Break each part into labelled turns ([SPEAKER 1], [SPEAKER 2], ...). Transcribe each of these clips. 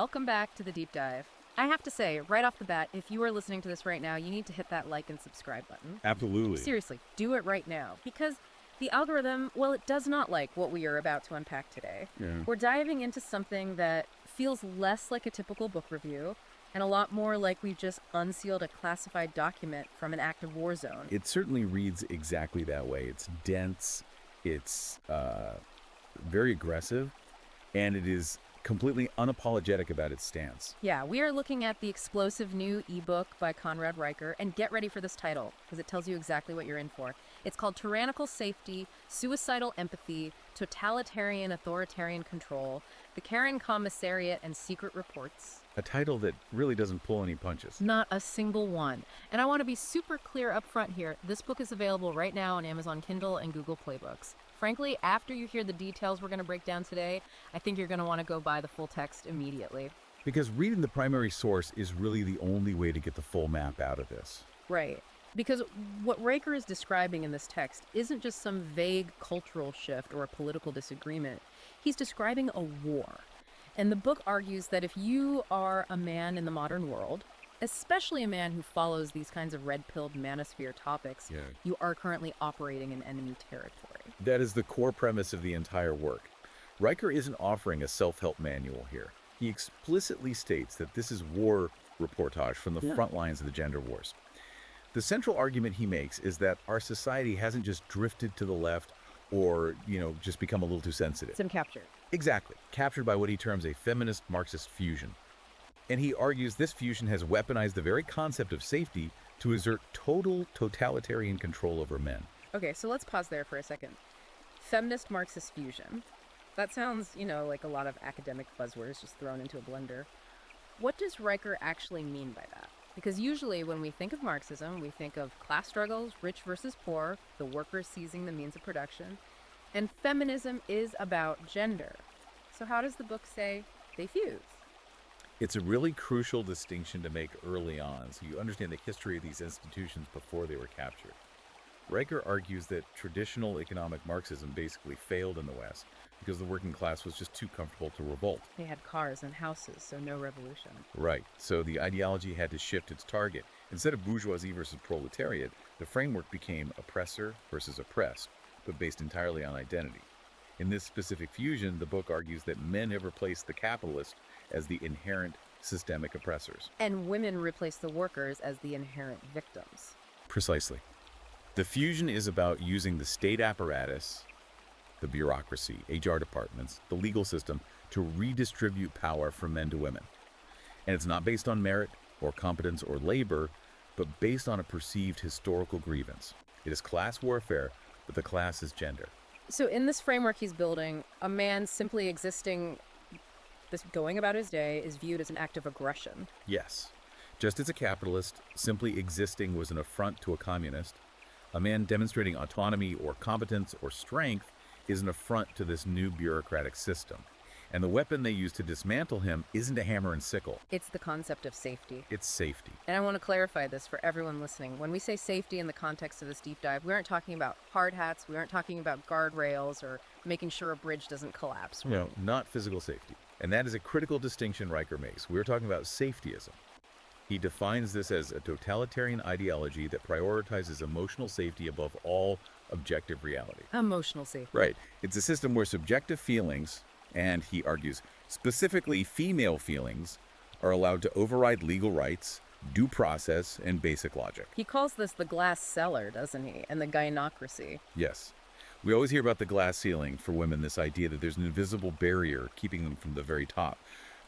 [SPEAKER 1] welcome back to the deep dive. I have to say, right off the bat, if you are listening to this right now, you need to hit that like and subscribe button.
[SPEAKER 2] Absolutely.
[SPEAKER 1] Seriously, do it right now. Because the algorithm, well, it does not like what we are about to unpack today.
[SPEAKER 2] Yeah.
[SPEAKER 1] We're diving into something that feels less like a typical book review and a lot more like we've just unsealed a classified document from an active war zone.
[SPEAKER 2] It certainly reads exactly that way. It's dense, it's very aggressive, and it is completely unapologetic about its stance.
[SPEAKER 1] Yeah, we are looking at the explosive new ebook by Conrad Riker, and get ready for this title, because it tells you exactly what you're in for. It's called Tyrannical Safety, Suicidal Empathy, Totalitarian Authoritarian Control, the Karen Commissariat and Secret Reports.
[SPEAKER 2] A title that really doesn't pull any punches.
[SPEAKER 1] Not a single one. And I want to be super clear up front here. This book is available right now on Amazon Kindle and Google Play Books. Frankly, after you hear the details we're going to break down today, I think you're going to want to go buy the full text immediately.
[SPEAKER 2] Because reading the primary source is really the only way to get the full map out of this.
[SPEAKER 1] Right. Because what Riker is describing in this text isn't just some vague cultural shift or a political disagreement. He's describing a war. And the book argues that if you are a man in the modern world, especially a man who follows these kinds of red-pilled manosphere topics, you are currently operating in enemy territory.
[SPEAKER 2] That is the core premise of the entire work. Riker isn't offering a self-help manual here. He explicitly states that this is war reportage from the front lines of the gender wars. The central argument he makes is that our society hasn't just drifted to the left or, just become a little too sensitive.
[SPEAKER 1] It's been captured.
[SPEAKER 2] Exactly. Captured by what he terms a feminist Marxist fusion. And he argues this fusion has weaponized the very concept of safety to exert total totalitarian control over men.
[SPEAKER 1] Okay, so let's pause there for a second. Feminist Marxist fusion. That sounds, like a lot of academic buzzwords just thrown into a blender. What does Riker actually mean by that? Because usually when we think of Marxism, we think of class struggles, rich versus poor, the workers seizing the means of production. And feminism is about gender. So how does the book say they fuse?
[SPEAKER 2] It's a really crucial distinction to make early on, so you understand the history of these institutions before they were captured. Riker argues that traditional economic Marxism basically failed in the West because the working class was just too comfortable to revolt.
[SPEAKER 1] They had cars and houses, so no revolution.
[SPEAKER 2] Right, so the ideology had to shift its target. Instead of bourgeoisie versus proletariat, the framework became oppressor versus oppressed, but based entirely on identity. In this specific fusion, the book argues that men have replaced the capitalist as the inherent systemic oppressors.
[SPEAKER 1] And women replace the workers as the inherent victims.
[SPEAKER 2] Precisely. The fusion is about using the state apparatus, the bureaucracy, HR departments, the legal system to redistribute power from men to women. And it's not based on merit or competence or labor, but based on a perceived historical grievance. It is class warfare, but the class is gender.
[SPEAKER 1] So in this framework he's building, a man simply existing, going about his day, is viewed as an act of aggression.
[SPEAKER 2] Yes. Just as a capitalist simply existing was an affront to a communist, a man demonstrating autonomy or competence or strength is an affront to this new bureaucratic system. And the weapon they use to dismantle him isn't a hammer and sickle.
[SPEAKER 1] It's the concept of safety.
[SPEAKER 2] It's safety.
[SPEAKER 1] And I want to clarify this for everyone listening. When we say safety in the context of this deep dive, we aren't talking about hard hats, we aren't talking about guardrails or making sure a bridge doesn't collapse.
[SPEAKER 2] No, not physical safety. And that is a critical distinction Riker makes. We're talking about safetyism. He defines this as a totalitarian ideology that prioritizes emotional safety above all objective reality.
[SPEAKER 1] Emotional safety.
[SPEAKER 2] Right. It's a system where subjective feelings, and he argues specifically female feelings, are allowed to override legal rights, due process, and basic logic.
[SPEAKER 1] He calls this the glass cellar, doesn't he? And the gynocracy.
[SPEAKER 2] Yes. We always hear about the glass ceiling for women, this idea that there's an invisible barrier keeping them from the very top.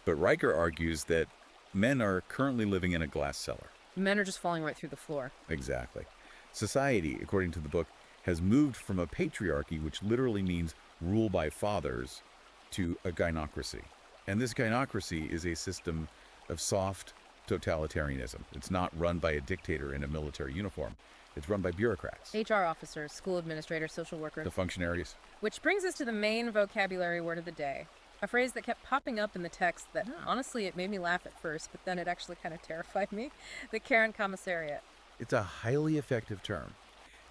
[SPEAKER 2] But Riker argues that men are currently living in a glass cellar.
[SPEAKER 1] Men are just falling right through the floor.
[SPEAKER 2] Exactly. Society, according to the book, has moved from a patriarchy, which literally means rule by fathers, to a gynocracy. And this gynocracy is a system of soft totalitarianism. It's not run by a dictator in a military uniform. It's run by bureaucrats.
[SPEAKER 1] HR officers, school administrators, social workers.
[SPEAKER 2] The functionaries.
[SPEAKER 1] Which brings us to the main vocabulary word of the day. A phrase that kept popping up in the text that, honestly, it made me laugh at first, but then it actually kind of terrified me. The Karen Commissariat.
[SPEAKER 2] It's a highly effective term.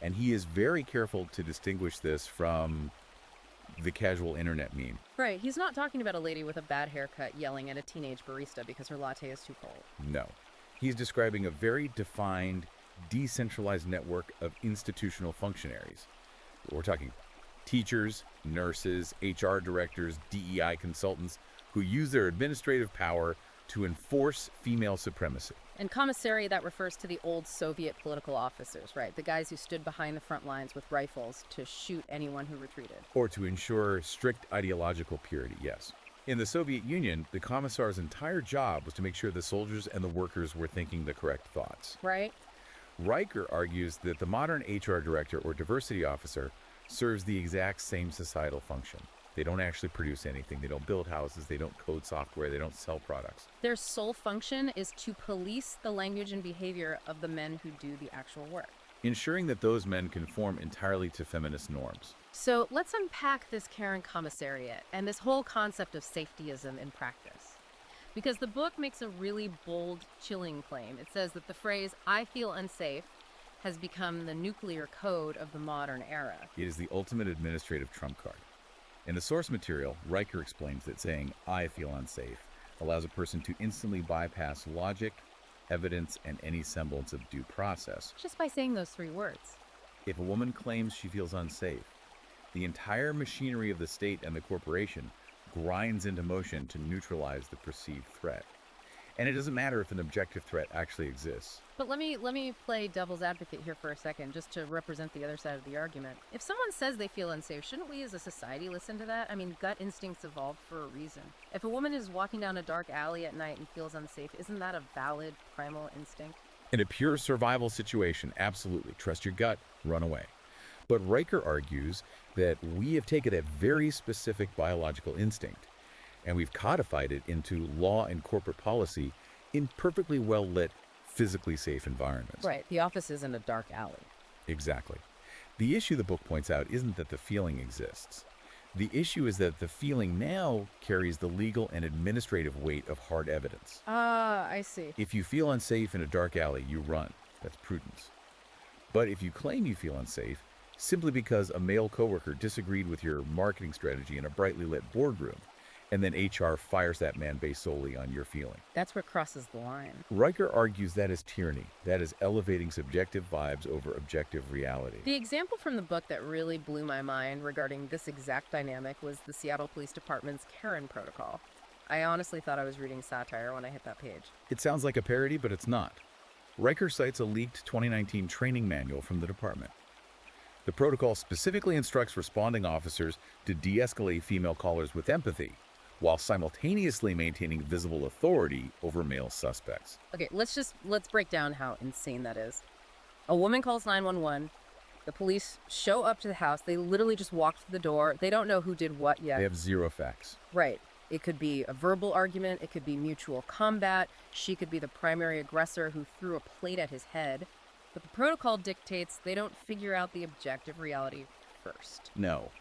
[SPEAKER 2] And he is very careful to distinguish this from the casual internet meme.
[SPEAKER 1] Right, he's not talking about a lady with a bad haircut yelling at a teenage barista because her latte is too cold.
[SPEAKER 2] No. He's describing a very defined, decentralized network of institutional functionaries. We're talking teachers, nurses, HR directors, DEI consultants who use their administrative power to enforce female supremacy.
[SPEAKER 1] And commissary, that refers to the old Soviet political officers, right? The guys who stood behind the front lines with rifles to shoot anyone who retreated.
[SPEAKER 2] Or to ensure strict ideological purity, yes. In the Soviet Union, the commissar's entire job was to make sure the soldiers and the workers were thinking the correct thoughts.
[SPEAKER 1] Right?
[SPEAKER 2] Riker argues that the modern HR director or diversity officer serves the exact same societal function. They don't actually produce anything. They don't build houses. They don't code software. They don't sell products.
[SPEAKER 1] Their sole function is to police the language and behavior of the men who do the actual work.
[SPEAKER 2] Ensuring that those men conform entirely to feminist norms.
[SPEAKER 1] So let's unpack this Karen commissariat and this whole concept of safetyism in practice. Because the book makes a really bold, chilling claim. It says that the phrase, "I feel unsafe," has become the nuclear code of the modern era.
[SPEAKER 2] It is the ultimate administrative trump card. In the source material, Riker explains that saying, "I feel unsafe," allows a person to instantly bypass logic, evidence, and any semblance of due process.
[SPEAKER 1] Just by saying those three words.
[SPEAKER 2] If a woman claims she feels unsafe, the entire machinery of the state and the corporation grinds into motion to neutralize the perceived threat. And it doesn't matter if an objective threat actually exists.
[SPEAKER 1] But let me play devil's advocate here for a second, just to represent the other side of the argument. If someone says they feel unsafe, shouldn't we as a society listen to that? I mean, gut instincts evolved for a reason. If a woman is walking down a dark alley at night and feels unsafe, isn't that a valid primal instinct?
[SPEAKER 2] In a pure survival situation, absolutely. Trust your gut, run away. But Riker argues that we have taken a very specific biological instinct, and we've codified it into law and corporate policy in perfectly well-lit, physically safe environments.
[SPEAKER 1] Right, the office isn't a dark alley.
[SPEAKER 2] Exactly. The issue the book points out isn't that the feeling exists. The issue is that the feeling now carries the legal and administrative weight of hard evidence.
[SPEAKER 1] Ah, I see.
[SPEAKER 2] If you feel unsafe in a dark alley, you run. That's prudence. But if you claim you feel unsafe, simply because a male coworker disagreed with your marketing strategy in a brightly lit boardroom, and then HR fires that man based solely on your feeling.
[SPEAKER 1] That's what crosses the line.
[SPEAKER 2] Riker argues that is tyranny. That is elevating subjective vibes over objective reality.
[SPEAKER 1] The example from the book that really blew my mind regarding this exact dynamic was the Seattle Police Department's Karen protocol. I honestly thought I was reading satire when I hit that page.
[SPEAKER 2] It sounds like a parody, but it's not. Riker cites a leaked 2019 training manual from the department. The protocol specifically instructs responding officers to de-escalate female callers with empathy, while simultaneously maintaining visible authority over male suspects.
[SPEAKER 1] Okay, let's break down how insane that is. A woman calls 911. The police show up to the house. They literally just walk through the door. They don't know who did what yet.
[SPEAKER 2] They have zero facts.
[SPEAKER 1] Right. It could be a verbal argument. It could be mutual combat. She could be the primary aggressor who threw a plate at his head. But the protocol dictates they don't figure out the objective reality first.
[SPEAKER 2] No.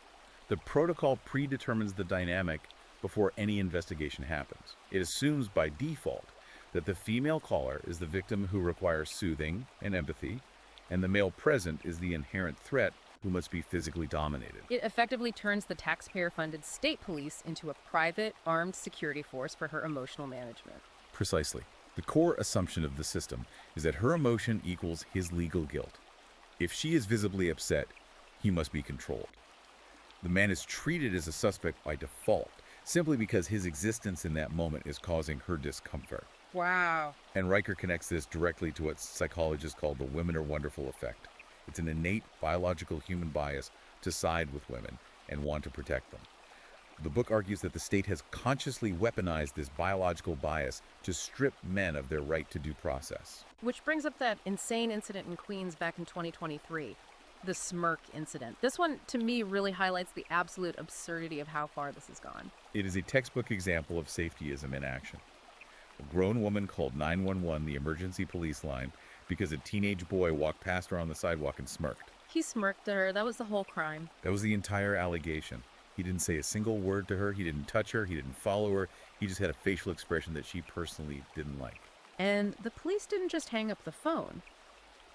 [SPEAKER 2] The protocol predetermines the dynamic before any investigation happens. It assumes by default that the female caller is the victim who requires soothing and empathy, and the male present is the inherent threat who must be physically dominated.
[SPEAKER 1] It effectively turns the taxpayer-funded state police into a private, armed security force for her emotional management.
[SPEAKER 2] Precisely. The core assumption of the system is that her emotion equals his legal guilt. If she is visibly upset, he must be controlled. The man is treated as a suspect by default, simply because his existence in that moment is causing her discomfort.
[SPEAKER 1] Wow.
[SPEAKER 2] And Riker connects this directly to what psychologists call the women are wonderful effect. It's an innate biological human bias to side with women and want to protect them. The book argues that the state has consciously weaponized this biological bias to strip men of their right to due process.
[SPEAKER 1] Which brings up that insane incident in Queens back in 2023, the smirk incident. This one, to me, really highlights the absolute absurdity of how far this has gone.
[SPEAKER 2] It is a textbook example of safetyism in action. A grown woman called 911, the emergency police line, because a teenage boy walked past her on the sidewalk and smirked.
[SPEAKER 1] He smirked at her. That was the whole crime.
[SPEAKER 2] That was the entire allegation. He didn't say a single word to her. He didn't touch her. He didn't follow her. He just had a facial expression that she personally didn't like.
[SPEAKER 1] And the police didn't just hang up the phone.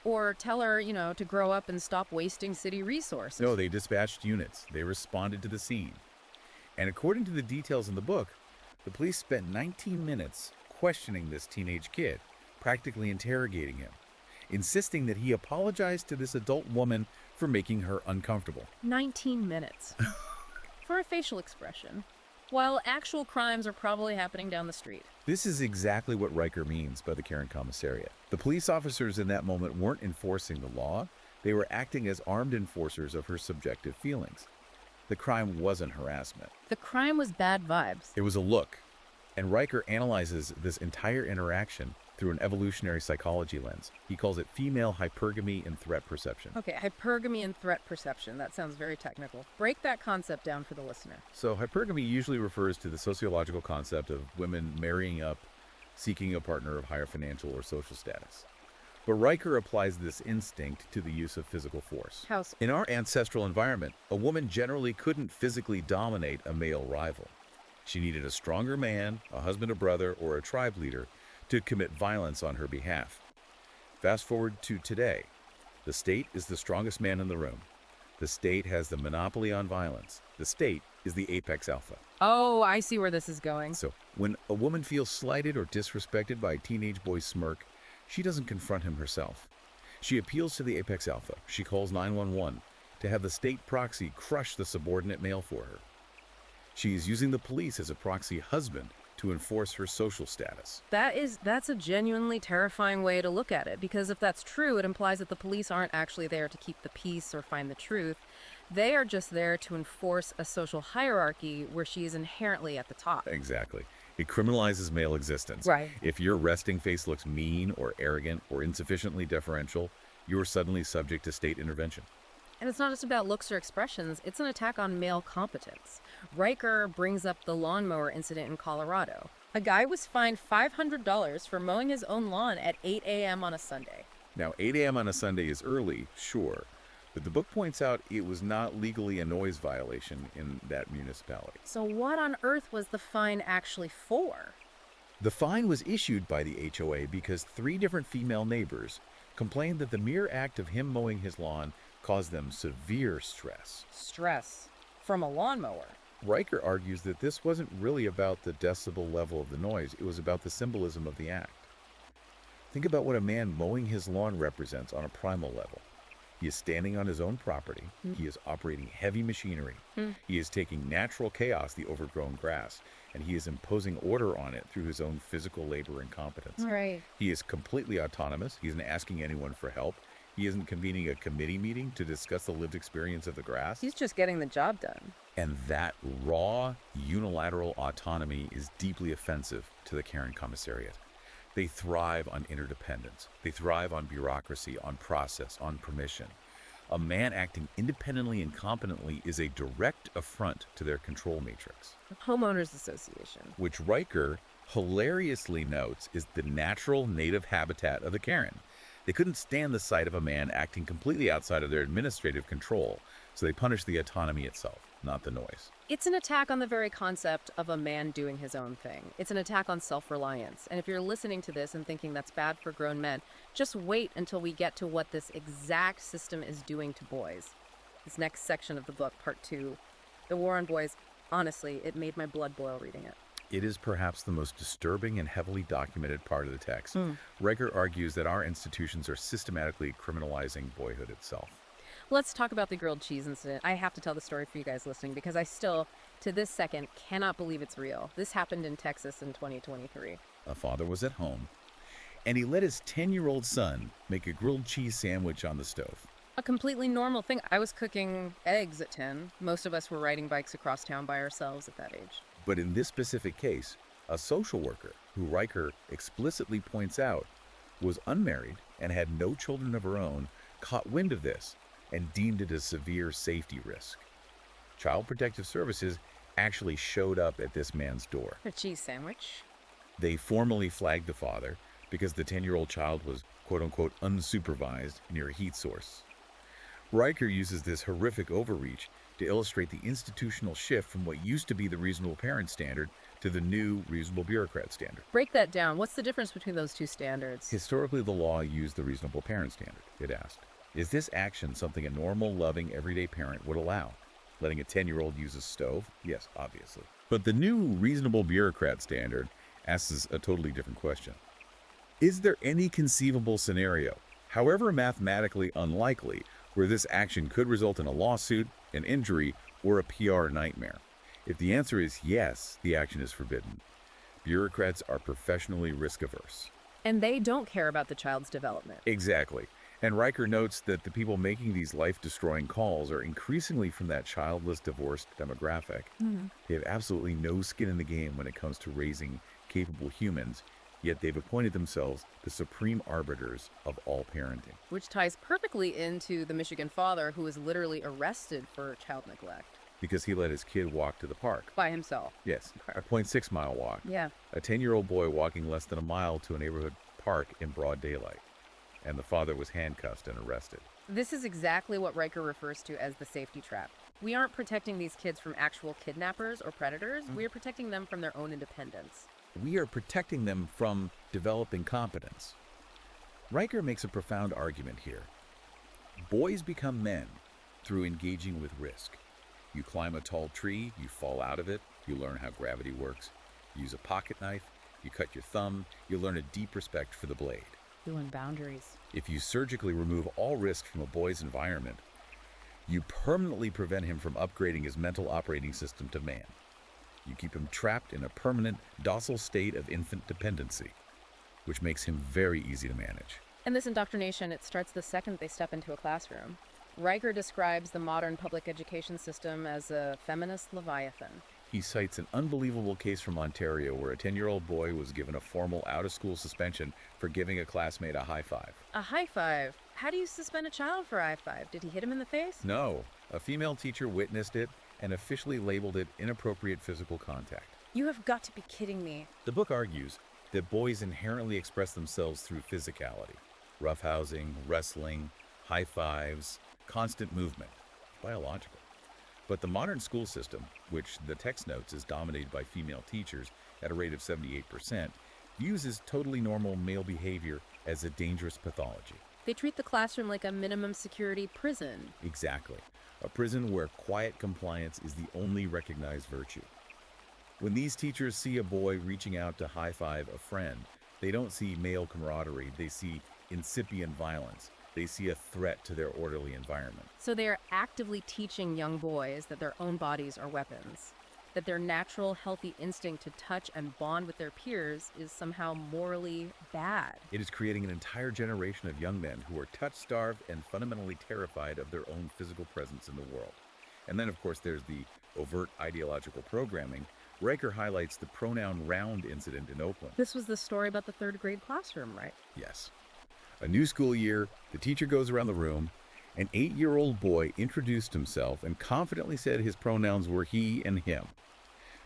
[SPEAKER 1] Or tell her, to grow up and stop wasting city resources.
[SPEAKER 2] No, they dispatched units. They responded to the scene. And according to the details in the book, the police spent 19 minutes questioning this teenage kid, practically interrogating him, insisting that he apologize to this adult woman for making her uncomfortable.
[SPEAKER 1] 19 minutes. For a facial expression. While actual crimes are probably happening down the street.
[SPEAKER 2] This is exactly what Riker means by the Karen Commissariat. The police officers in that moment weren't enforcing the law. They were acting as armed enforcers of her subjective feelings. The crime wasn't harassment.
[SPEAKER 1] The crime was bad vibes.
[SPEAKER 2] It was a look. And Riker analyzes this entire interaction through an evolutionary psychology lens. He calls it female hypergamy and threat perception.
[SPEAKER 1] Okay, hypergamy and threat perception. That sounds very technical. Break that concept down for the listener.
[SPEAKER 2] So hypergamy usually refers to the sociological concept of women marrying up, seeking a partner of higher financial or social status. But Riker applies this instinct to the use of physical force.
[SPEAKER 1] How so?
[SPEAKER 2] In our ancestral environment, a woman generally couldn't physically dominate a male rival. She needed a stronger man, a husband, a brother, or a tribe leader to commit violence on her behalf. Fast forward to today. The state is the strongest man in the room. The state has the monopoly on violence. The state is the apex alpha.
[SPEAKER 1] Oh, I see where this is going.
[SPEAKER 2] So when a woman feels slighted or disrespected by a teenage boy's smirk, she doesn't confront him herself. She appeals to the apex alpha. She calls 911 to have the state proxy crush the subordinate male for her. She is using the police as a proxy husband to enforce her social status.
[SPEAKER 1] That's a genuinely terrifying way to look at it, because if that's true, it implies that the police aren't actually there to keep the peace or find the truth. They are just there to enforce a social hierarchy where she is inherently at the top.
[SPEAKER 2] Exactly. It criminalizes male existence.
[SPEAKER 1] Right.
[SPEAKER 2] If your resting face looks mean or arrogant or insufficiently deferential, you're suddenly subject to state intervention.
[SPEAKER 1] And it's not just about looks or expressions, it's an attack on male competence. Riker brings up the lawnmower incident in Colorado. A guy was fined $500 for mowing his own lawn at 8 a.m. on a Sunday.
[SPEAKER 2] Now, 8 a.m. on a Sunday is early, sure, but the book points out it was not legally a noise violation in that municipality.
[SPEAKER 1] So what on earth was the fine actually for?
[SPEAKER 2] The fine was issued by the HOA because 3 different female neighbors complained that the mere act of him mowing his lawn caused them severe stress.
[SPEAKER 1] Stress from a lawnmower.
[SPEAKER 2] Riker argues that this wasn't really about the decibel level of the noise, it was about the symbolism of the act. Think about what a man mowing his lawn represents on a primal level. He is standing on his own property. He is operating heavy machinery. He is taking natural chaos, the overgrown grass, and he is imposing order on it through his own physical labor and competence.
[SPEAKER 1] Right.
[SPEAKER 2] He is completely autonomous. He isn't asking anyone for help. He isn't convening a committee meeting to discuss the lived experience of the grass.
[SPEAKER 1] He's just getting the job done.
[SPEAKER 2] And that raw, unilateral autonomy is deeply offensive to the Karen Commissariat. They thrive on interdependence. They thrive on bureaucracy, on process, on permission. A man acting independently and competently is a direct affront to their control matrix.
[SPEAKER 1] Homeowners Association.
[SPEAKER 2] Which Riker hilariously notes is the natural native habitat of the Karen. They couldn't stand the sight of a man acting completely outside of their administrative control, so they punished the autonomy itself, not the noise.
[SPEAKER 1] It's an attack on the very concept of a man doing his own thing. It's an attack on self-reliance. And if you're listening to this and thinking that's bad for grown men, just wait until we get to what this exact system is doing to boys. This next section of the book, part 2, the war on boys, honestly, it made my blood boil reading it.
[SPEAKER 2] It is perhaps the most disturbing and heavily documented part of the text. Riker argues that our institutions are systematically criminalizing boyhood itself.
[SPEAKER 1] Let's talk about the grilled cheese incident. I have to tell the story for you guys listening because I still, to this second, cannot believe it's real. This happened in Texas in 2023.
[SPEAKER 2] A father was at home, and he let his 10-year-old son make a grilled cheese sandwich on the stove.
[SPEAKER 1] A completely normal thing. I was cooking eggs at 10. Most of us were riding bikes across town by ourselves at that age.
[SPEAKER 2] But in this specific case, a social worker, who Riker explicitly points out, was unmarried and had no children of her own, caught wind of this and deemed it a severe safety risk. Child Protective Services actually showed up at this man's door.
[SPEAKER 1] A cheese sandwich?
[SPEAKER 2] They formally flagged the father because the 10-year-old child was quote-unquote unsupervised near a heat source. Riker uses this horrific overreach to illustrate the institutional shift from what used to be the reasonable parent standard to the new reasonable bureaucrat standard.
[SPEAKER 1] Break that down. What's the difference between those two standards?
[SPEAKER 2] Historically, the law used the reasonable parent standard. It asked, is this action something a normal, loving, everyday parent would allow? Letting a 10-year-old use a stove? Yes, obviously. But the new reasonable bureaucrat standard asks a totally different question. Is there any conceivable scenario, however mathematically unlikely, where this action could result in a lawsuit, an injury, or a PR nightmare? If the answer is yes, the action is forbidden. Bureaucrats are professionally risk-averse.
[SPEAKER 1] And they don't care about the child's development.
[SPEAKER 2] Exactly. And Riker notes that the people making these life-destroying calls are increasingly from that childless, divorced demographic. They have absolutely no skin in the game when it comes to raising capable humans, yet they've appointed themselves the supreme arbiters of all parenting.
[SPEAKER 1] Which ties perfectly into the Michigan father who was literally arrested for child neglect.
[SPEAKER 2] Because he let his kid walk to the park.
[SPEAKER 1] By himself.
[SPEAKER 2] Yes, a 0.6-mile walk.
[SPEAKER 1] Yeah.
[SPEAKER 2] A 10-year-old boy walking less than a mile to a neighborhood park in broad daylight. And the father was handcuffed and arrested.
[SPEAKER 1] This is exactly what Riker refers to as the safety trap. We aren't protecting these kids from actual kidnappers or predators. We are protecting them from their own independence.
[SPEAKER 2] We are protecting them from developing competence. Riker makes a profound argument here. Boys become men through engaging with risk. You climb a tall tree, you fall out of it, you learn how gravity works. You use a pocket knife, you cut your thumb, you learn a deep respect for the blade.
[SPEAKER 1] You learn boundaries.
[SPEAKER 2] If you surgically remove all risk from a boy's environment, you permanently prevent him from upgrading his mental operating system to man. You keep him trapped in a permanent, docile state of infant dependency, which makes him very easy to manage.
[SPEAKER 1] And this indoctrination, it starts the second they step into a classroom. Riker describes the modern public education system as a feminist leviathan.
[SPEAKER 2] He cites an unbelievable case from Ontario where a 10-year-old boy was given a formal out-of-school suspension for giving a classmate a high five.
[SPEAKER 1] A high five? How do you suspend a child for a high five? Did he hit him in the face?
[SPEAKER 2] No. A female teacher witnessed it and officially labeled it inappropriate physical contact.
[SPEAKER 1] You have got to be kidding me.
[SPEAKER 2] The book argues that boys inherently express themselves through physicality. Roughhousing, wrestling, high fives, constant movement. Biological. But the modern school system, which the text notes is dominated by female teachers at a rate of 78%, views as totally normal male behavior as a dangerous pathology.
[SPEAKER 1] They treat the classroom like a minimum security prison.
[SPEAKER 2] Exactly. A prison where quiet compliance is the only recognized virtue. When these teachers see a boy reaching out to high-five a friend, they don't see male camaraderie, they see incipient violence. They see a threat to their orderly environment.
[SPEAKER 1] So they are actively teaching young boys that their own bodies are weapons, that their natural, healthy instinct to touch and bond with their peers is somehow morally bad.
[SPEAKER 2] It is creating an entire generation of young men who are touch-starved and fundamentally terrified of their own physical presence in the world. And then, of course, there's the overt ideological programming. Riker highlights the pronoun round incident in Oakland.
[SPEAKER 1] This was the story about the third grade classroom, right?
[SPEAKER 2] Yes. A new school year, the teacher goes around the room. An 8-year-old boy introduced himself and confidently said his pronouns were he and him.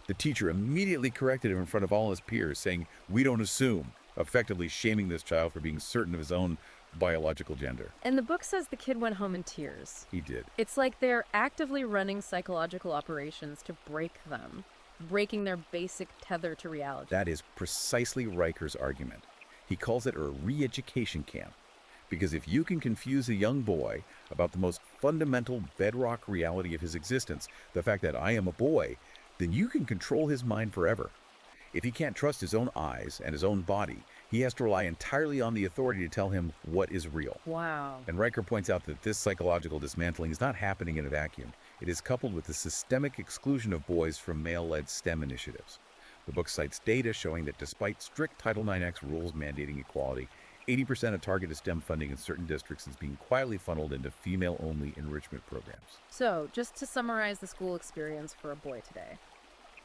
[SPEAKER 2] The teacher immediately corrected him in front of all his peers, saying, "We don't assume," effectively shaming this child for being certain of his own biological gender.
[SPEAKER 1] And the book says the kid went home in tears.
[SPEAKER 2] He did.
[SPEAKER 1] It's like they're actively running psychological operations to break them, breaking their basic tether to reality.
[SPEAKER 2] That is precisely Riker's argument. He calls it a re-education camp. Because if you can confuse a young boy about the most fundamental bedrock reality of his existence, the fact that I am a boy, then you can control his mind forever. If he can't trust his own eyes and his own body, he has to rely entirely on the authority to tell him what is real.
[SPEAKER 1] Wow.
[SPEAKER 2] And Riker points out that this psychological dismantling is not happening in a vacuum. It is coupled with the systemic exclusion of boys from male-led STEM initiatives. The book cites data showing that despite strict Title IX rules mandating equality, 80% of targeted STEM funding in certain districts is being quietly funneled into female-only enrichment programs.
[SPEAKER 1] So, just to summarize the school experience for a boy today.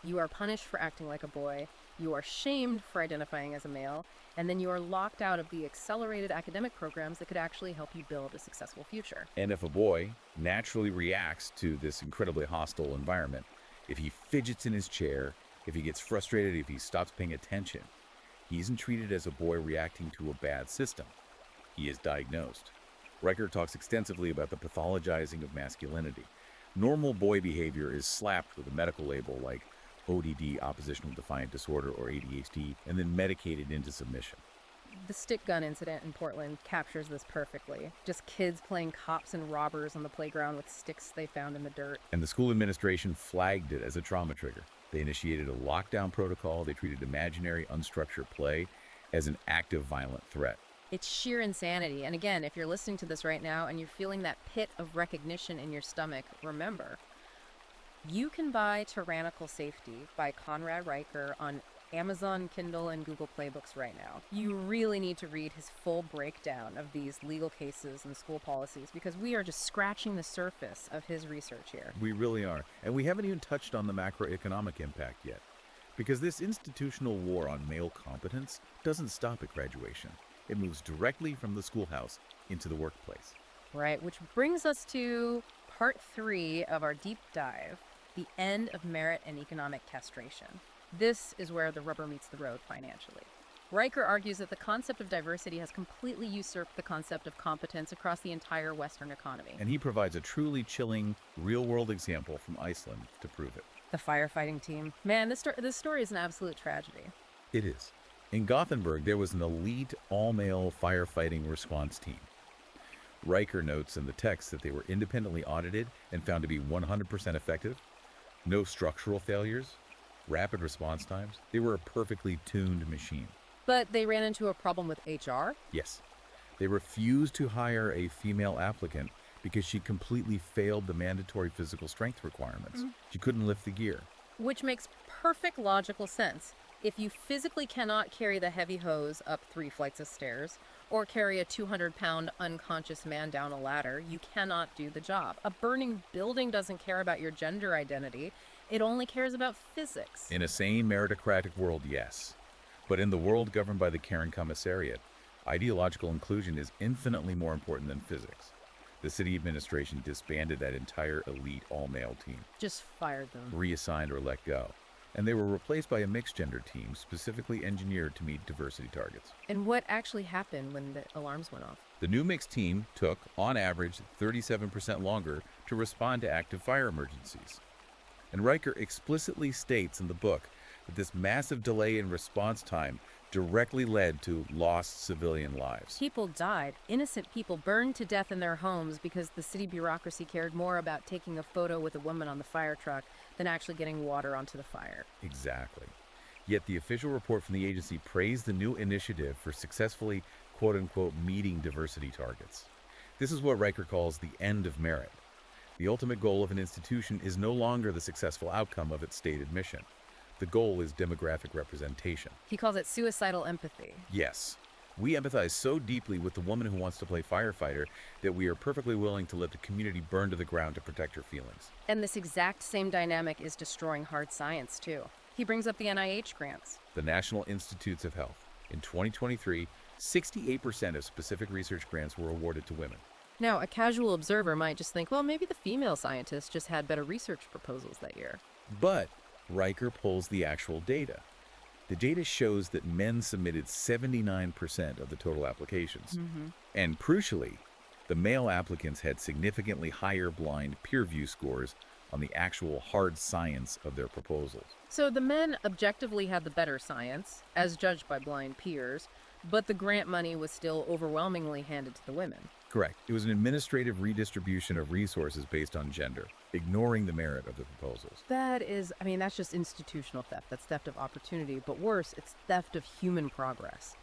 [SPEAKER 1] You are punished for acting like a boy, you are shamed for identifying as a male, and then you are locked out of the accelerated academic programs that could actually help you build a successful future.
[SPEAKER 2] And if a boy naturally reacts to this incredibly hostile environment, if he fidgets in his chair, if he gets frustrated, if he stops paying attention, he isn't treated as a boy reacting to a bad system. He is diagnosed. Riker talks extensively about the pathologizing of masculinity. Normal boy behavior is slapped with a medical label like ODD, oppositional defiant disorder, or ADHD, and then medicated into submission.
[SPEAKER 1] The stick gun incident in Portland captures this perfectly. Just kids playing cops and robbers on the playground with sticks they found in the dirt.
[SPEAKER 2] And the school administration flagged it as a trauma trigger. They initiated a lockdown protocol. They treated imaginary, unstructured play as an active violent threat.
[SPEAKER 1] It's sheer insanity. And again, if you're listening to this right now and you're feeling that pit of recognition in your stomach, remember, you can buy Tyrannical Safety by Conrad Riker on Amazon, Kindle, and Google Play Books right now. You really need to read his full breakdown of these legal cases and school policies because we are just scratching the surface of his research here.
[SPEAKER 2] We really are. And we haven't even touched on the macroeconomic impact yet. Because this institutional war on male competence doesn't stop at graduation. It moves directly from the schoolhouse into the workplace.
[SPEAKER 1] Right, which brings us to part 3 of our deep dive, the end of merit and economic castration. This is where the rubber meets the road financially. Riker argues that the concept of diversity has completely usurped the concept of competence across the entire Western economy.
[SPEAKER 2] And he provides a truly chilling, real-world example from Iceland to prove it.
[SPEAKER 1] The firefighting team. Man, this story is an absolute tragedy.
[SPEAKER 2] It is. In Gothenburg, there was an elite, all-male firefighting response team. Riker notes in the text that they were independently audited and found to be 100% effective. No structural failures. Rapid response times. They were a perfectly tuned machine.
[SPEAKER 1] But they ran into a problem with HR?
[SPEAKER 2] Yes. They refused to hire a female applicant because she completely failed the mandatory physical strength requirements. She couldn't lift the gear.
[SPEAKER 1] Which makes perfect logical sense. If you physically cannot carry the heavy hose up 3 flights of stairs, or carry a 200-pound unconscious man down a ladder, you cannot do the job. A burning building doesn't care about your gender identity. It only cares about physics.
[SPEAKER 2] In a sane, meritocratic world, yes. But in the world governed by the Karen Commissariat, ideological inclusion is infinitely more important than physics. The city administration disbanded that entire elite all-male team.
[SPEAKER 1] Just fired them.
[SPEAKER 2] Reassigned or let go. And they were replaced by a mixed-gender team specifically engineered to meet diversity targets.
[SPEAKER 1] And what actually happened when the alarms went off?
[SPEAKER 2] The new mixed team took, on average, 37% longer to respond to active fire emergencies. And Riker explicitly states in the book that this massive delay in response time directly led to lost civilian lives.
[SPEAKER 1] People died. Innocent people burned to death in their homes because the city bureaucracy cared more about taking a photo with a woman on the fire truck than actually getting water onto the fire.
[SPEAKER 2] Exactly. Yet the official report from the agency praised the new initiative for successfully, quote-unquote, meeting diversity targets. This is what Riker calls the end of merit. The ultimate goal of an institution is no longer the successful outcome of its stated mission. The goal is demographic representation.
[SPEAKER 1] He calls it suicidal empathy.
[SPEAKER 2] Yes. We empathize so deeply with the woman who wants to play firefighter that we are perfectly willing to let the community burn to the ground to protect her feelings.
[SPEAKER 1] And this exact same dynamic is destroying hard science, too. He brings up the NIH grants.
[SPEAKER 2] The National Institutes of Health. In 2023, 68% of specific research grants were awarded to women.
[SPEAKER 1] Now, a casual observer might just think, well, maybe the female scientists just had better research proposals that year.
[SPEAKER 2] But Riker pulls the actual data. The data shows that men submitted 79% of the total applications. And crucially, the male applicants had significantly higher blind peer review scores on the actual hard science of their proposals.
[SPEAKER 1] So the men objectively had the better science, as judged by blind peers, but the grant money was still overwhelmingly handed to the women.
[SPEAKER 2] Correct. It was an administrative redistribution of resources based on gender, ignoring the merit of the proposals.
[SPEAKER 1] That's just institutional theft. That's theft of opportunity. But worse, it's theft of human progress.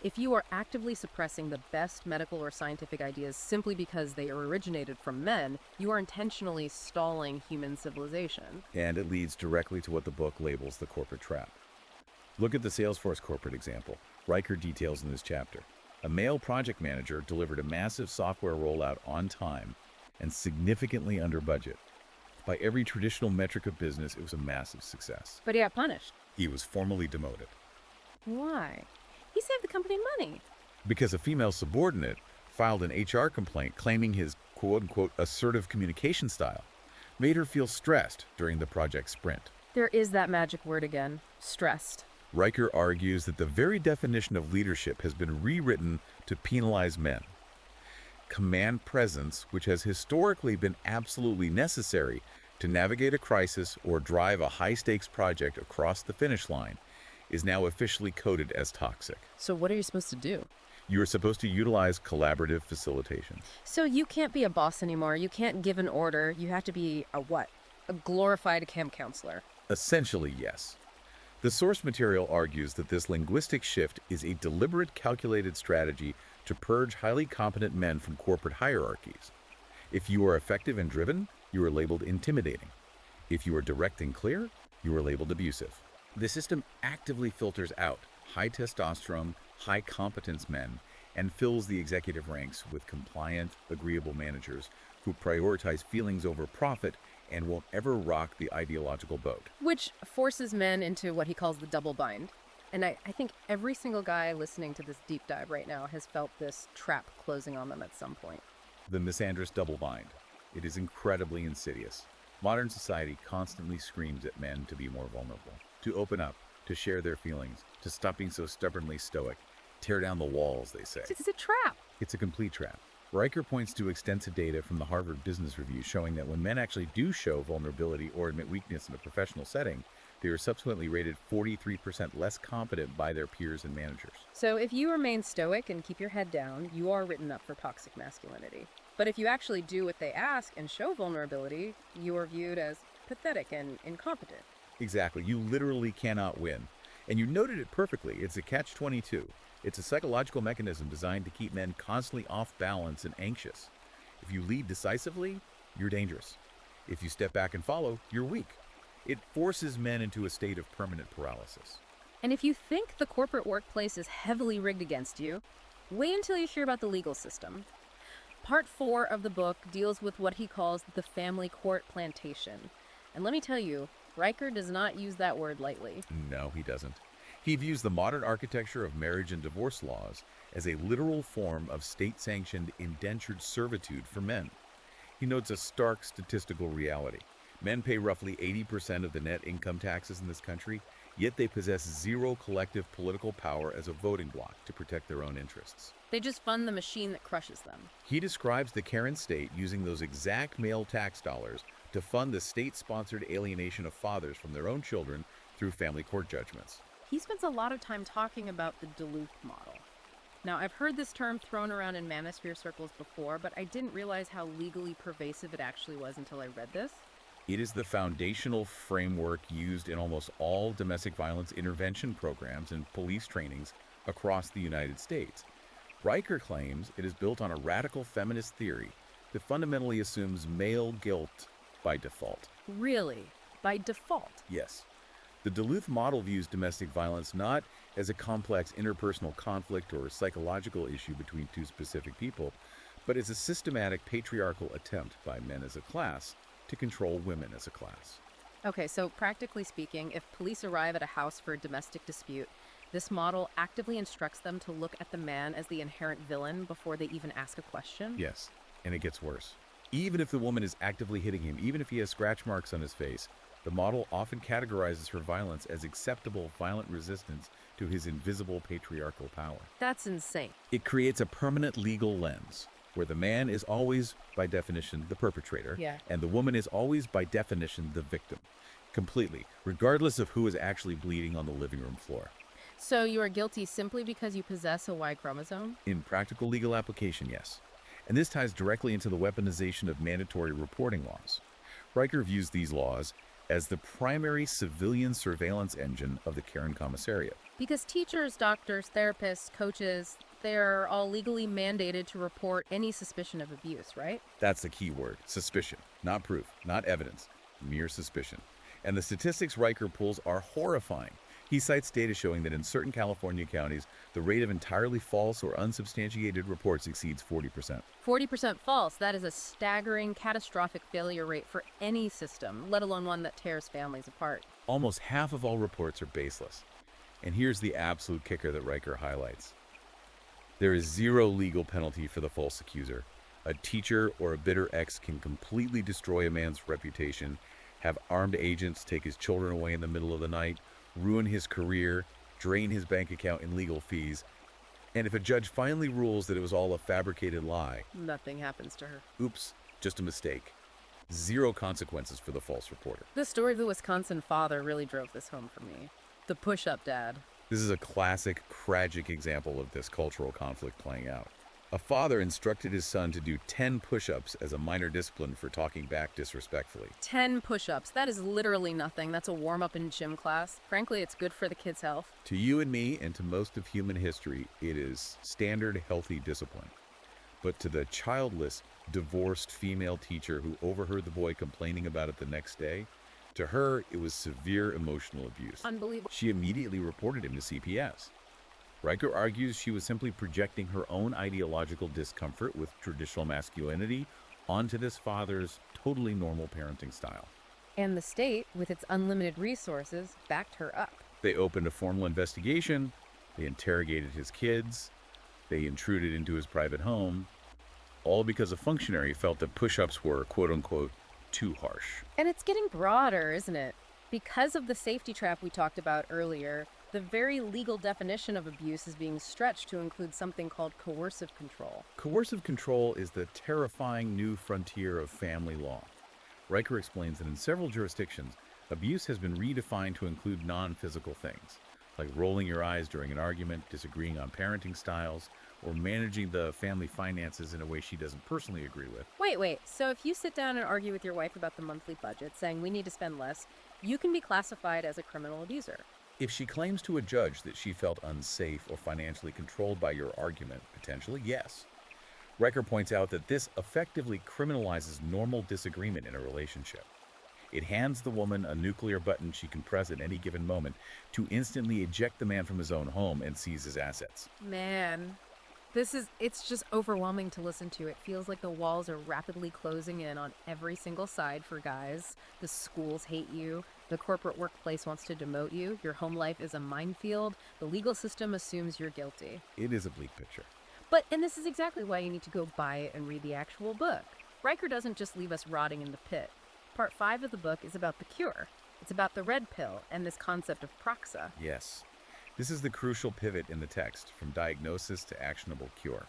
[SPEAKER 1] If you are actively suppressing the best medical or scientific ideas simply because they originated from men, you are intentionally stalling human civilization.
[SPEAKER 2] And it leads directly to what the book labels the corporate trap. Look at the Salesforce corporate example. Riker details in this chapter. A male project manager delivered a massive software rollout on time and significantly under budget. By every traditional metric of business, it was a massive success.
[SPEAKER 1] But he got punished.
[SPEAKER 2] He was formally demoted.
[SPEAKER 1] Why? He saved the company money.
[SPEAKER 2] Because a female subordinate filed an HR complaint claiming his quote-unquote assertive communication style made her feel stressed during the project sprint.
[SPEAKER 1] There is that magic word again, stressed.
[SPEAKER 2] Riker argues that the very definition of leadership has been rewritten to penalize men. Command presence, which has historically been absolutely necessary, To navigate a crisis or drive a high-stakes project across the finish line is now officially coded as toxic.
[SPEAKER 1] So what are you supposed to do?
[SPEAKER 2] You are supposed to utilize collaborative facilitation.
[SPEAKER 1] So you can't be a boss anymore. You can't give an order. You have to be a what? A glorified camp counselor.
[SPEAKER 2] Essentially, yes. The source material argues that this linguistic shift is a deliberate, calculated strategy to purge highly competent men from corporate hierarchies. If you are effective and driven, you are labeled intimidating. If you are direct and clear, you are labeled abusive. The system actively filters out high testosterone, high competence men and fills the executive ranks with compliant, agreeable managers who prioritize feelings over profit and won't ever rock the ideological boat.
[SPEAKER 1] Which forces men into what he calls the double bind. And I think every single guy listening to this deep dive right now has felt this trap closing on them at some point.
[SPEAKER 2] The misandrous double bind. It is incredibly insidious. Modern society constantly screams at men to be more vulnerable, to open up, to share their feelings, to stop being so stubbornly stoic. Tear down the walls, they say.
[SPEAKER 1] It's a trap.
[SPEAKER 2] It's a complete trap. Riker points to extensive data from the Harvard Business Review showing that when men actually do show vulnerability or admit weakness in a professional setting, they are subsequently rated 43% less competent by their peers and managers.
[SPEAKER 1] So if you remain stoic and keep your head down, you are written up for toxic masculinity. But if you actually do what they ask and show vulnerability, you are viewed as pathetic and incompetent.
[SPEAKER 2] Exactly. You literally cannot win. And you noted it perfectly. It's a catch-22. It's a psychological mechanism designed to keep men constantly off balance and anxious. If you lead decisively, you're dangerous. If you step back and follow, you're weak. It forces men into a state of permanent paralysis.
[SPEAKER 1] And if you think the corporate workplace is heavily rigged against you, wait until you hear about the legal system. Part 4 of the book deals with what he calls the family court plantation. And let me tell you, Riker does not use that word lightly.
[SPEAKER 2] No, he doesn't. He views the modern architecture of marriage and divorce laws as a literal form of state-sanctioned indentured servitude for men. He notes a stark statistical reality. Men pay roughly 80% of the net income taxes in this country, yet they possess zero collective political power as a voting bloc to protect their own interests.
[SPEAKER 1] They just fund the machine that crushes them.
[SPEAKER 2] He describes the Karen state using those exact male tax dollars to fund the state-sponsored alienation of fathers from their own children through family court judgments.
[SPEAKER 1] He spends a lot of time talking about the Duluth model. Now, I've heard this term thrown around in manosphere circles before, but I didn't realize how legally pervasive it actually was until I read this.
[SPEAKER 2] It is the foundational framework used in almost all domestic violence intervention programs and police trainings across the United States. Riker claims it is built on a radical feminist theory that fundamentally assumes male guilt by default.
[SPEAKER 1] Really? By default?
[SPEAKER 2] Yes. The Duluth model views domestic violence not as a complex interpersonal conflict or psychological issue between two specific people, but as a systematic patriarchal attempt by men as a class to control women as a class.
[SPEAKER 1] Okay, so practically speaking, if police arrive at a house for a domestic dispute, this model actively instructs them to look at the man as the inherent villain before they even ask a question?
[SPEAKER 2] Yes, and it gets worse. Even if the woman is actively hitting him, even if he has scratch marks on his face, the model often categorizes her violence as acceptable violent resistance to his invisible patriarchal power.
[SPEAKER 1] That's insane.
[SPEAKER 2] It creates a permanent legal lens where the man is always, by definition, the perpetrator, and the woman is always, by definition, the victim. Completely, regardless of who is actually bleeding on the living room floor.
[SPEAKER 1] So you are guilty simply because you possess a Y chromosome?
[SPEAKER 2] In practical legal application, yes. And this ties directly into the weaponization of mandatory reporting laws. Riker views these laws as the primary civilian surveillance engine of the Karen Commissariat.
[SPEAKER 1] Because teachers, doctors, therapists, coaches, they're all legally mandated to report any suspicion of abuse, right?
[SPEAKER 2] That's the key word, suspicion. Not proof, not evidence, mere suspicion. And the statistics Riker pulls are horrifying. He cites data showing that in certain California counties, the rate of entirely false or unsubstantiated reports exceeds 40%.
[SPEAKER 1] 40% false. That is a staggering, catastrophic failure rate for any system, let alone one that tears families apart.
[SPEAKER 2] Almost half of all reports are baseless. And here's the absolute kicker that Riker highlights. There is zero legal penalty for the false accuser. A teacher or a bitter ex can completely destroy a man's reputation, have armed agents take his children away in the middle of the night, ruin his career, drain his bank account in legal fees, and if a judge finally rules that it was all a fabricated lie,
[SPEAKER 1] Nothing happens to her.
[SPEAKER 2] oops, just a mistake. Zero consequences for the false reporter.
[SPEAKER 1] The story of the Wisconsin father really drove this home for me. The push-up dad.
[SPEAKER 2] This is a classic, tragic example of this cultural conflict playing out. A father instructed his son to do 10 push-ups as a minor discipline for talking back disrespectfully.
[SPEAKER 1] 10 push-ups. That is literally nothing. That's a warm-up in gym class. Frankly, it's good for the kid's health.
[SPEAKER 2] To you and me, and to most of human history, it is standard, healthy discipline. But to the childless, divorced female teacher who overheard the boy complaining about it the next day, to her, it was severe emotional abuse.
[SPEAKER 1] Unbelievable.
[SPEAKER 2] She immediately reported him to CPS. Riker argues she was simply projecting her own ideological discomfort with traditional masculinity onto this father's totally normal parenting style.
[SPEAKER 1] And the state, with its unlimited resources, backed her up.
[SPEAKER 2] They opened a formal investigation, they interrogated his kids, they intruded into his private home, all because a functionary felt that push-ups were, quote-unquote, too harsh.
[SPEAKER 1] And it's getting broader, isn't it? Because of the safety trap we talked about earlier, the very legal definition of abuse is being stretched to include something called coercive control.
[SPEAKER 2] Coercive control is the terrifying new frontier of family law. Riker explains that in several jurisdictions, abuse has been redefined to include non-physical things, like rolling your eyes during an argument, disagreeing on parenting styles, or managing the family finances in a way she doesn't personally agree with.
[SPEAKER 1] Wait. So if you sit down and argue with your wife about the monthly budget, saying we need to spend less, you can be classified as a criminal abuser.
[SPEAKER 2] If she claims to a judge that she felt unsafe or financially controlled by your argument, potentially, yes. Riker points out that this effectively criminalizes normal disagreement in a relationship. It hands the woman a nuclear button she can press at any given moment to instantly eject the man from his own home and seize his assets.
[SPEAKER 1] Man, it's just overwhelming to listen to. It feels like the walls are rapidly closing in on every single side for guys. The schools hate you. The corporate workplace wants to demote you. Your home life is a minefield. The legal system assumes you're guilty.
[SPEAKER 2] It is a bleak picture.
[SPEAKER 1] And this is exactly why you need to go buy it and read the actual book. Riker doesn't just leave us rotting in the pit. Part 5 of the book is about the cure. It's about the red pill and this concept of praxa.
[SPEAKER 2] Yes. This is the crucial pivot in the text, from diagnosis to actionable cure.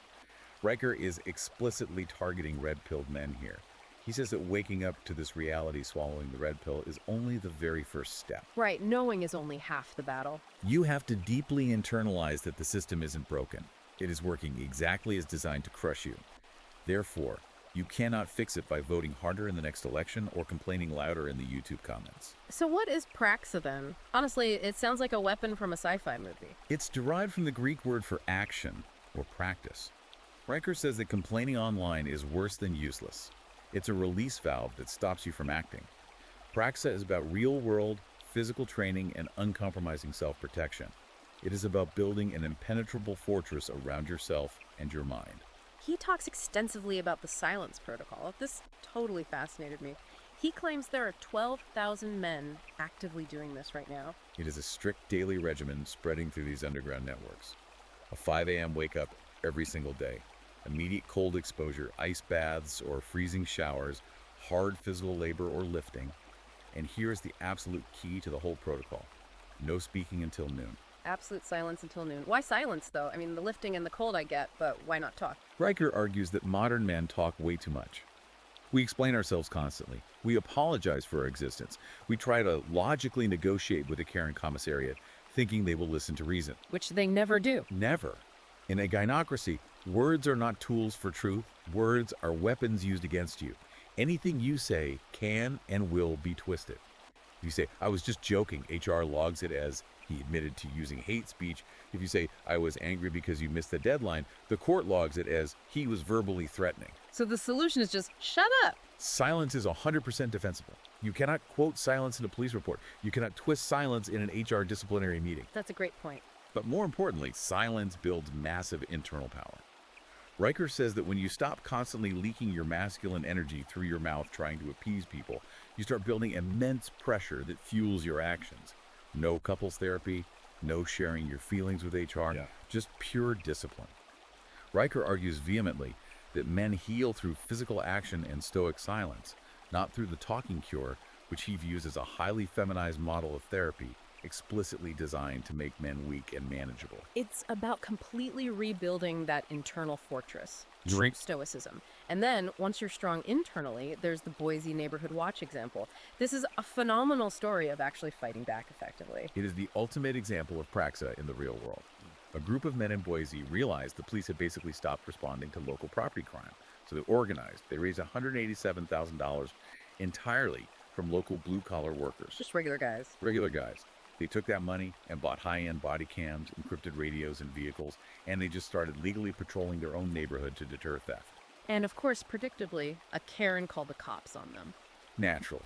[SPEAKER 2] Riker is explicitly targeting red-pilled men here. He says that waking up to this reality swallowing the red pill is only the very first step.
[SPEAKER 1] Right, knowing is only half the battle.
[SPEAKER 2] You have to deeply internalize that the system isn't broken. It is working exactly as designed to crush you. Therefore, you cannot fix it by voting harder in the next election or complaining louder in the YouTube comments.
[SPEAKER 1] So what is praxa then? Honestly, it sounds like a weapon from a sci-fi movie.
[SPEAKER 2] It's derived from the Greek word for action or practice. Riker says that complaining online is worse than useless. It's a release valve that stops you from acting. Praxa is about real-world, physical training and uncompromising self-protection. It is about building an impenetrable fortress around yourself and your mind.
[SPEAKER 1] He talks extensively about the silence protocol. This totally fascinated me. He claims there are 12,000 men actively doing this right now.
[SPEAKER 2] It is a strict daily regimen spreading through these underground networks. A 5 a.m. wake-up every single day. Immediate cold exposure, ice baths or freezing showers, hard physical labor or lifting. And here's the absolute key to the whole protocol. No speaking until noon.
[SPEAKER 1] Absolute silence until noon. Why silence, though? I mean, the lifting and the cold I get, but why not talk?
[SPEAKER 2] Riker argues that modern men talk way too much. We explain ourselves constantly. We apologize for our existence. We try to logically negotiate with the Karen Commissariat, thinking they will listen to reason.
[SPEAKER 1] Which they never do.
[SPEAKER 2] Never. In a gynocracy, words are not tools for truth. Words are weapons used against you. Anything you say can and will be twisted. If you say, I was just joking, HR logs it as he admitted to using hate speech. If you say, I was angry because you missed the deadline, the court logs it as he was verbally threatening.
[SPEAKER 1] So the solution is just shut up.
[SPEAKER 2] Silence is 100% defensible. You cannot quote silence in a police report. You cannot twist silence in an HR disciplinary meeting.
[SPEAKER 1] That's a great point.
[SPEAKER 2] But more importantly, silence builds massive internal power. Riker says that when you stop constantly leaking your masculine energy through your mouth trying to appease people, you start building immense pressure that fuels your actions. No couples therapy, no sharing your feelings with HR, just pure discipline. Riker argues vehemently that men heal through physical action and stoic silence, not through the talking cure, which he views as a highly feminized model of therapy, explicitly designed to make men weak and manageable.
[SPEAKER 1] It's about completely rebuilding that internal fortress,
[SPEAKER 2] Drink
[SPEAKER 1] stoicism. And then, once you're strong internally, there's the Boise Neighborhood Watch example. This is a phenomenal story of actually fighting back effectively.
[SPEAKER 2] It is the ultimate example of praxa in the real world. A group of men in Boise realized the police had basically stopped responding to local property crime. So they organized. They raised $187,000 entirely from local blue-collar workers.
[SPEAKER 1] Just regular guys.
[SPEAKER 2] Regular guys. They took that money and bought high-end body cams, encrypted radios and vehicles, and they just started legally patrolling their own neighborhood to deter theft.
[SPEAKER 1] And of course, predictably, a Karen called the cops on them.
[SPEAKER 2] Naturally.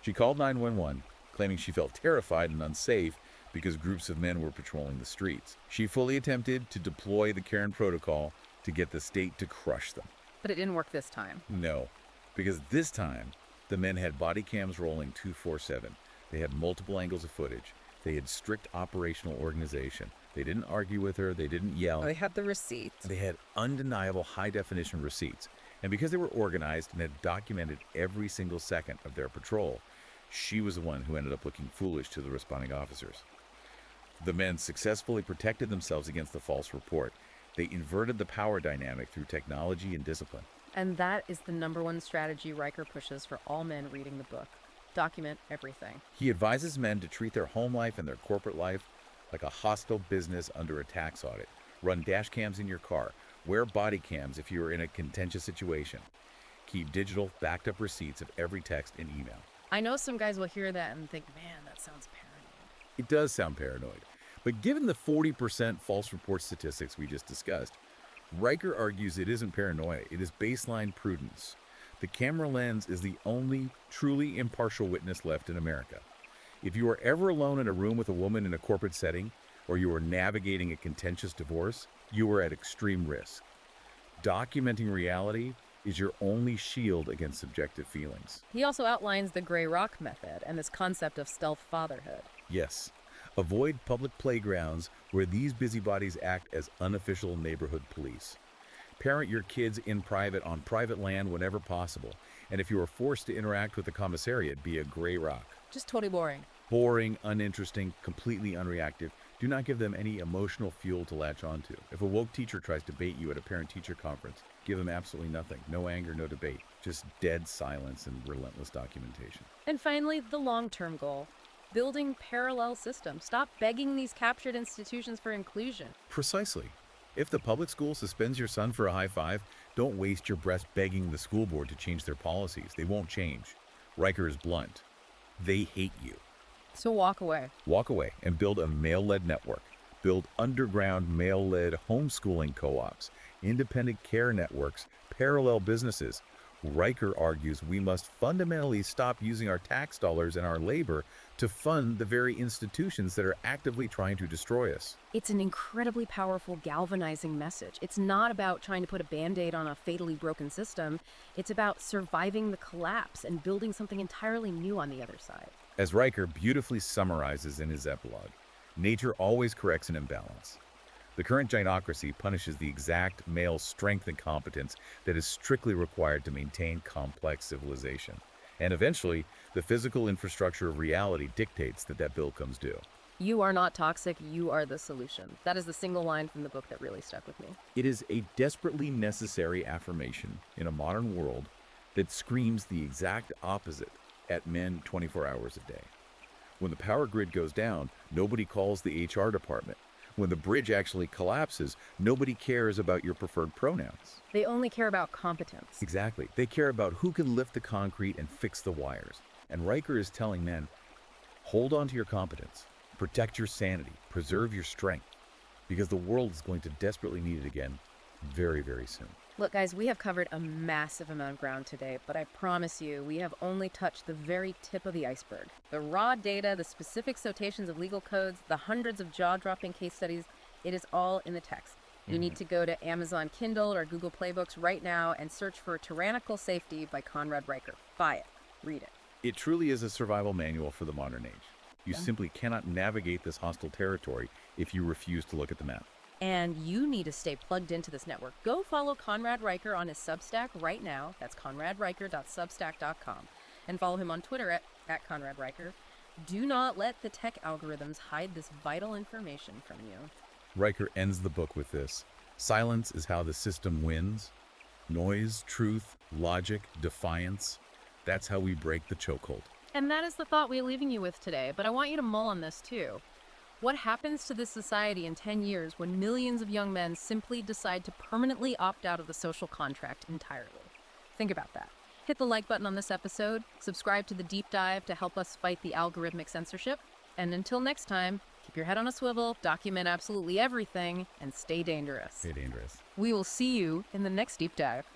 [SPEAKER 2] She called 911, claiming she felt terrified and unsafe because groups of men were patrolling the streets. She fully attempted to deploy the Karen protocol to get the state to crush them.
[SPEAKER 1] But it didn't work this time.
[SPEAKER 2] No, because this time, the men had body cams rolling 24/7. They had multiple angles of footage. They had strict operational organization. They didn't argue with her. They didn't yell.
[SPEAKER 1] They had the receipts.
[SPEAKER 2] They had undeniable high-definition receipts. And because they were organized and had documented every single second of their patrol, she was the one who ended up looking foolish to the responding officers. The men successfully protected themselves against the false report. They inverted the power dynamic through technology and discipline.
[SPEAKER 1] And that is the #1 strategy Riker pushes for all men reading the book. Document everything.
[SPEAKER 2] He advises men to treat their home life and their corporate life like a hostile business under a tax audit. Run dash cams in your car. Wear body cams if you are in a contentious situation. Keep digital, backed up receipts of every text and email.
[SPEAKER 1] I know some guys will hear that and think, man, that sounds paranoid.
[SPEAKER 2] It does sound paranoid. But given the 40% false report statistics we just discussed, Riker argues it isn't paranoia, it is baseline prudence. The camera lens is the only truly impartial witness left in America. If you are ever alone in a room with a woman in a corporate setting, or you are navigating a contentious divorce, you are at extreme risk. Documenting reality is your only shield against subjective feelings.
[SPEAKER 1] He also outlines the gray rock method and this concept of stealth fatherhood.
[SPEAKER 2] Yes, avoid public playgrounds where these busybodies act as unofficial neighborhood police. Parent your kids in private on private land whenever possible. And if you are forced to interact with the commissariat, be a gray rock.
[SPEAKER 1] Just totally boring.
[SPEAKER 2] Boring, uninteresting, completely unreactive. Do not give them any emotional fuel to latch onto. If a woke teacher tries to bait you at a parent-teacher conference, give them absolutely nothing. No anger, no debate. Just dead silence and relentless documentation.
[SPEAKER 1] And finally, the long-term goal. Building parallel systems. Stop begging these captured institutions for inclusion.
[SPEAKER 2] Precisely. If the public school suspends your son for a high five, don't waste your breath begging the school board to change their policies. They won't change. Riker is blunt. They hate you.
[SPEAKER 1] So walk away.
[SPEAKER 2] Walk away and build a male-led network. Build underground male-led homeschooling co-ops, independent care networks, parallel businesses. Riker argues we must fundamentally stop using our tax dollars and our labor to fund the very institutions that are actively trying to destroy us.
[SPEAKER 1] It's an incredibly powerful, galvanizing message. It's not about trying to put a Band-Aid on a fatally broken system. It's about surviving the collapse and building something entirely new on the other side.
[SPEAKER 2] As Riker beautifully summarizes in his epilogue, nature always corrects an imbalance. The current gynocracy punishes the exact male strength and competence that is strictly required to maintain complex civilization. And eventually, the physical infrastructure of reality dictates that that bill comes due.
[SPEAKER 1] You are not toxic, you are the solution. That is the single line from the book that really stuck with me.
[SPEAKER 2] It is a desperately necessary affirmation in a modern world that screams the exact opposite at men 24 hours a day. When the power grid goes down, nobody calls the HR department. When the bridge actually collapses, nobody cares about your preferred pronouns.
[SPEAKER 1] They only care about competence.
[SPEAKER 2] Exactly. They care about who can lift the concrete and fix the wires. And Riker is telling men, hold on to your competence, protect your sanity, preserve your strength, because the world is going to desperately need it again very, very soon.
[SPEAKER 1] Look, guys, we have covered a massive amount of ground today, but I promise you, we have only touched the very tip of the iceberg. The raw data, the specific citations of legal codes, the hundreds of jaw-dropping case studies, it is all in the text. You need to go to Amazon Kindle or Google Playbooks right now and search for Tyrannical Safety by Conrad Riker. Buy it. Read it.
[SPEAKER 2] It truly is a survival manual for the modern age. You simply cannot navigate this hostile territory if you refuse to look at the map.
[SPEAKER 1] And you need to stay plugged into this network. Go follow Conrad Riker on his Substack right now. That's conradriker.substack.com. And follow him on Twitter at Conrad Riker. Do not let the tech algorithms hide this vital information from you.
[SPEAKER 2] Riker ends the book with this: silence is how the system wins, Noise, truth, logic, defiance. That's how we break the chokehold.
[SPEAKER 1] And that is the thought we're leaving you with today, but I want you to mull on this too. What happens to this society in 10 years when millions of young men simply decide to permanently opt out of the social contract entirely? Think about that. Hit the like button on this episode, subscribe to the deep dive to help us fight the algorithmic censorship, and until next time, keep your head on a swivel, document absolutely everything, and stay dangerous.
[SPEAKER 2] Stay dangerous.
[SPEAKER 1] We will see you in the next deep dive.